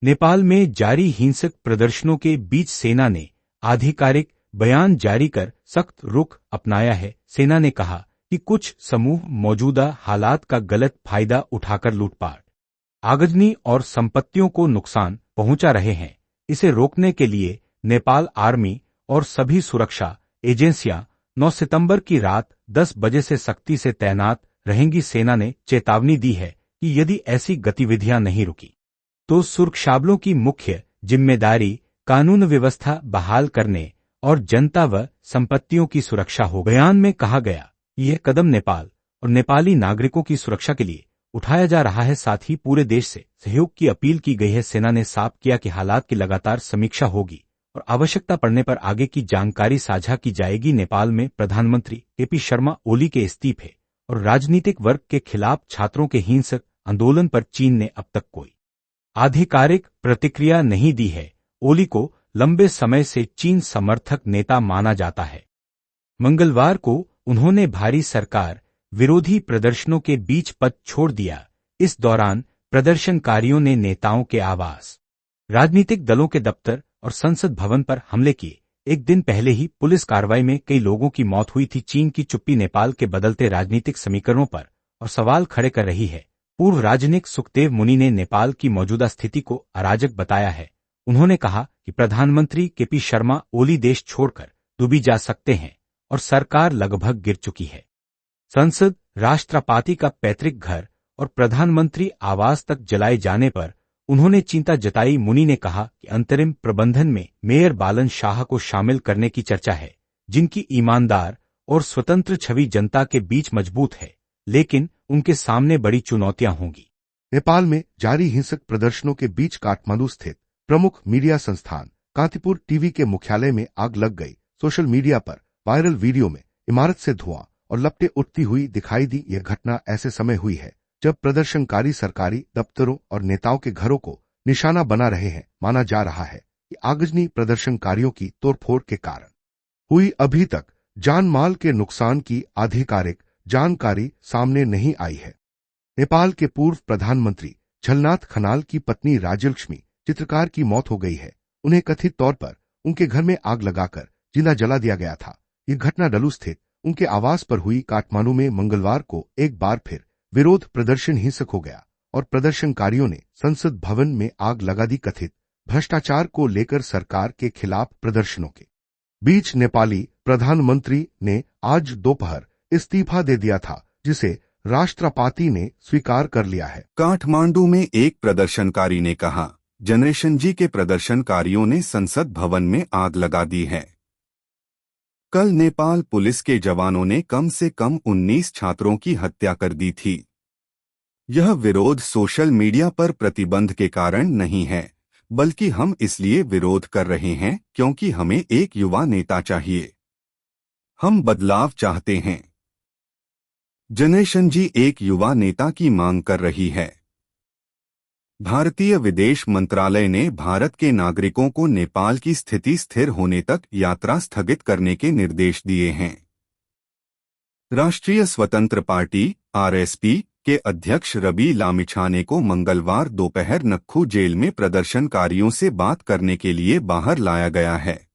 नेपाल में जारी हिंसक प्रदर्शनों के बीच सेना ने आधिकारिक बयान जारी कर सख्त रुख अपनाया है। सेना ने कहा कि कुछ समूह मौजूदा हालात का गलत फायदा उठाकर लूटपाट, आगजनी और संपत्तियों को नुकसान पहुंचा रहे हैं। इसे रोकने के लिए नेपाल आर्मी और सभी सुरक्षा एजेंसियां 9 सितंबर की रात 10 बजे से सख्ती से तैनात रहेंगी। सेना ने चेतावनी दी है कि यदि ऐसी गतिविधियां नहीं रुकी तो सुरक्षाबलों की मुख्य जिम्मेदारी कानून व्यवस्था बहाल करने और जनता व संपत्तियों की सुरक्षा हो। बयान में कहा गया, यह कदम नेपाल और नेपाली नागरिकों की सुरक्षा के लिए उठाया जा रहा है, साथ ही पूरे देश से सहयोग की अपील की गई है। सेना ने साफ किया कि हालात की लगातार समीक्षा होगी और आवश्यकता पड़ने पर आगे की जानकारी साझा की जाएगी। नेपाल में प्रधानमंत्री केपी शर्मा ओली के इस्तीफे और राजनीतिक वर्ग के खिलाफ छात्रों के हिंसक आंदोलन पर चीन ने अब तक कोई आधिकारिक प्रतिक्रिया नहीं दी है। ओली को लंबे समय से चीन समर्थक नेता माना जाता है। मंगलवार को उन्होंने भारी सरकार विरोधी प्रदर्शनों के बीच पद छोड़ दिया। इस दौरान प्रदर्शनकारियों ने नेताओं के आवास, राजनीतिक दलों के दफ्तर और संसद भवन पर हमले किए। एक दिन पहले ही पुलिस कार्रवाई में कई लोगों की मौत हुई थी। चीन की चुप्पी नेपाल के बदलते राजनीतिक समीकरणों पर और सवाल खड़े कर रही है। पूर्व राजनीतिक सुखदेव मुनि ने नेपाल की मौजूदा स्थिति को अराजक बताया है। उन्होंने कहा कि प्रधानमंत्री केपी शर्मा ओली देश छोड़कर दुबई जा सकते हैं और सरकार लगभग गिर चुकी है। संसद, राष्ट्रपति का पैतृक घर और प्रधानमंत्री आवास तक जलाए जाने पर उन्होंने चिंता जताई। मुनि ने कहा कि अंतरिम प्रबंधन में मेयर बालन शाह को शामिल करने की चर्चा है, जिनकी ईमानदार और स्वतंत्र छवि जनता के बीच मजबूत है, लेकिन उनके सामने बड़ी चुनौतियां होंगी। नेपाल में जारी हिंसक प्रदर्शनों के बीच काठमांडू स्थित प्रमुख मीडिया संस्थान कांतिपुर टीवी के मुख्यालय में आग लग गई। सोशल मीडिया पर वायरल वीडियो में इमारत से धुआं और लपटें उठती हुई दिखाई दी। यह घटना ऐसे समय हुई है जब प्रदर्शनकारी सरकारी दफ्तरों और नेताओं के घरों को निशाना बना रहे हैं। माना जा रहा है कि आगजनी प्रदर्शनकारियों की तोड़फोड़ के कारण हुई। अभी तक जान माल के नुकसान की आधिकारिक जानकारी सामने नहीं आई है। नेपाल के पूर्व प्रधानमंत्री झलनाथ खनाल की पत्नी राज्यलक्ष्मी चित्रकार की मौत हो गई है। उन्हें कथित तौर पर उनके घर में आग लगाकर जिंदा जला दिया गया था। ये घटना डलू स्थित उनके आवास पर हुई। काठमांडू में मंगलवार को एक बार फिर विरोध प्रदर्शन हिंसक हो गया और प्रदर्शनकारियों ने संसद भवन में आग लगा दी। कथित भ्रष्टाचार को लेकर सरकार के खिलाफ प्रदर्शनों के बीच नेपाली प्रधानमंत्री ने आज दोपहर इस्तीफा दे दिया था, जिसे राष्ट्रपति ने स्वीकार कर लिया है। काठमांडू में एक प्रदर्शनकारी ने कहा, जनरेशन जी के प्रदर्शनकारियों ने संसद भवन में आग लगा दी है। कल नेपाल पुलिस के जवानों ने कम से कम 19 छात्रों की हत्या कर दी थी। यह विरोध सोशल मीडिया पर प्रतिबंध के कारण नहीं है, बल्कि हम इसलिए विरोध कर रहे हैं क्योंकि हमें एक युवा नेता चाहिए। हम बदलाव चाहते हैं। जनरेशन जी एक युवा नेता की मांग कर रही है। भारतीय विदेश मंत्रालय ने भारत के नागरिकों को नेपाल की स्थिति स्थिर होने तक यात्रा स्थगित करने के निर्देश दिए हैं। राष्ट्रीय स्वतंत्र पार्टी (आरएसपी) के अध्यक्ष रवि लामिछाने को मंगलवार दोपहर नक्खू जेल में प्रदर्शनकारियों से बात करने के लिए बाहर लाया गया है।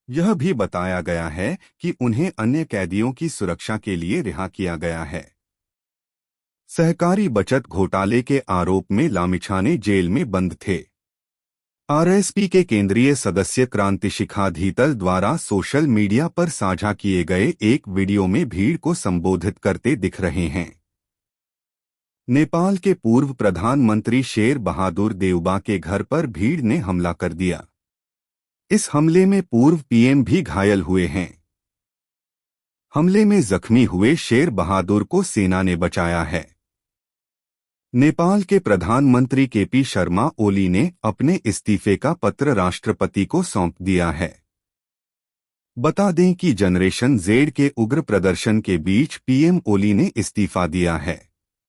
यह भी बताया गया है कि उन्हें अन्य कैदियों की सुरक्षा के लिए रिहा किया गया है। सहकारी बचत घोटाले के आरोप में लामिछाने जेल में बंद थे। आरएसपी के केंद्रीय सदस्य क्रांतिशिखा धीतल द्वारा सोशल मीडिया पर साझा किए गए एक वीडियो में भीड़ को संबोधित करते दिख रहे हैं। नेपाल के पूर्व प्रधानमंत्री शेर बहादुर देउबा के घर पर भीड़ ने हमला कर दिया। इस हमले में पूर्व पीएम भी घायल हुए हैं। हमले में जख्मी हुए शेर बहादुर को सेना ने बचाया है। नेपाल के प्रधानमंत्री केपी शर्मा ओली ने अपने इस्तीफे का पत्र राष्ट्रपति को सौंप दिया है। बता दें कि जनरेशन जेड के उग्र प्रदर्शन के बीच पीएम ओली ने इस्तीफा दिया है।